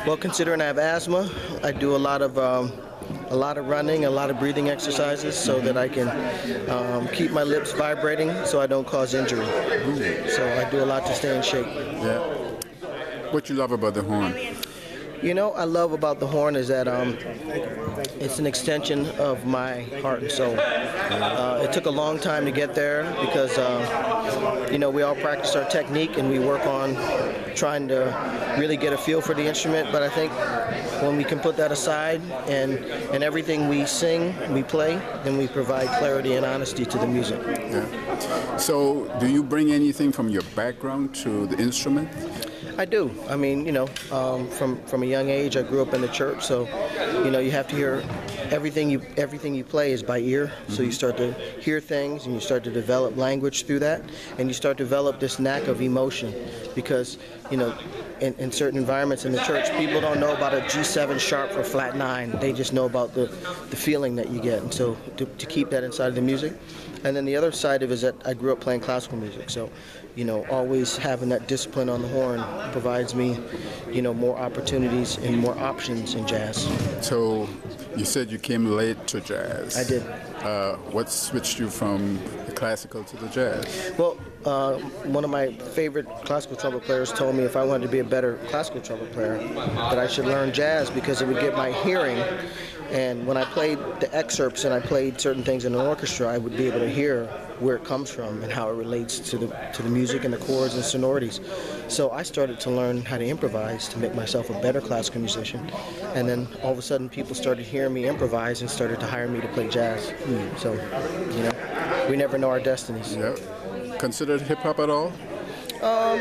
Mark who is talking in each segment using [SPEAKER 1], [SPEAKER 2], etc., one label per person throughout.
[SPEAKER 1] Well, considering I have asthma, I do a lot of running, a lot of breathing exercises so that I can keep my lips vibrating so I don't cause injury. So I do a lot to stay in shape.
[SPEAKER 2] Yeah. What you love about the horn?
[SPEAKER 1] You know, I love about the horn is that it's an extension of my heart and soul. It took a long time to get there because, you know, we all practice our technique and we work on trying to really get a feel for the instrument. But I think when we can put that aside and everything we sing, we play, then we provide clarity and honesty to the music.
[SPEAKER 2] Yeah. So do you bring anything from your background to the instrument?
[SPEAKER 1] I do. I mean, you know, from a young age, I grew up in the church, so, you know, you have to hear everything you play is by ear. So you start to hear things, and you start to develop language through that, and you start to develop this knack of emotion, because, you know, in certain environments in the church, people don't know about a G7 sharp for flat 9. They just know about the feeling that you get, and so to keep that inside of the music. And then the other side of it is that I grew up playing classical music, so, you know, always having that discipline on the horn provides me, you know, more opportunities and more options in jazz.
[SPEAKER 2] So you said you came late to jazz.
[SPEAKER 1] I did.
[SPEAKER 2] What switched you from the classical to the jazz?
[SPEAKER 1] Well, one of my favorite classical trumpet players told me if I wanted to be a better classical trumpet player, that I should learn jazz because it would get my hearing. And when I played the excerpts and I played certain things in an orchestra, I would be able to hear where it comes from and how it relates to the music and the chords and sonorities. So I started to learn how to improvise to make myself a better classical musician. And then all of a sudden people started hearing me improvise and started to hire me to play jazz. So, you know, we never know our destinies.
[SPEAKER 2] Yeah. Considered hip-hop at all?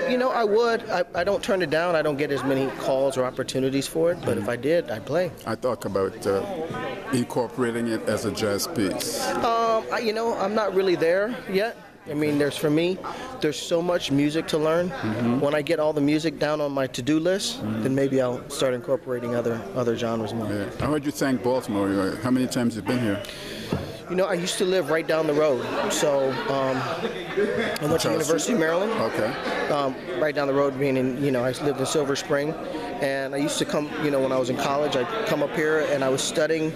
[SPEAKER 1] You know, I would. I don't turn it down. I don't get as many calls or opportunities for it, but if I did, I'd play.
[SPEAKER 2] I thought about incorporating it as a jazz piece.
[SPEAKER 1] You know, I'm not really there yet. I mean, for me, there's so much music to learn. When I get all the music down on my to-do list, then maybe I'll start incorporating other genres more.
[SPEAKER 2] Yeah. I heard you thank Baltimore. How many times have you been here?
[SPEAKER 1] You know, I used to live right down the road, so I went to University of Maryland.
[SPEAKER 2] Okay.
[SPEAKER 1] Right down the road, meaning, you know, I lived in Silver Spring, and I used to come, you know, when I was in college, I'd come up here, and I was studying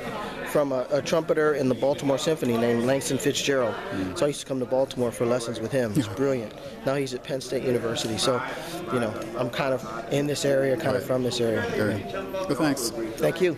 [SPEAKER 1] from a trumpeter in the Baltimore Symphony named Langston Fitzgerald. So I used to come to Baltimore for lessons with him. He's brilliant. Now he's at Penn State University, so, you know, I'm kind of in this area, kind of from this area.
[SPEAKER 2] Okay. Well, thanks.
[SPEAKER 1] Thank you.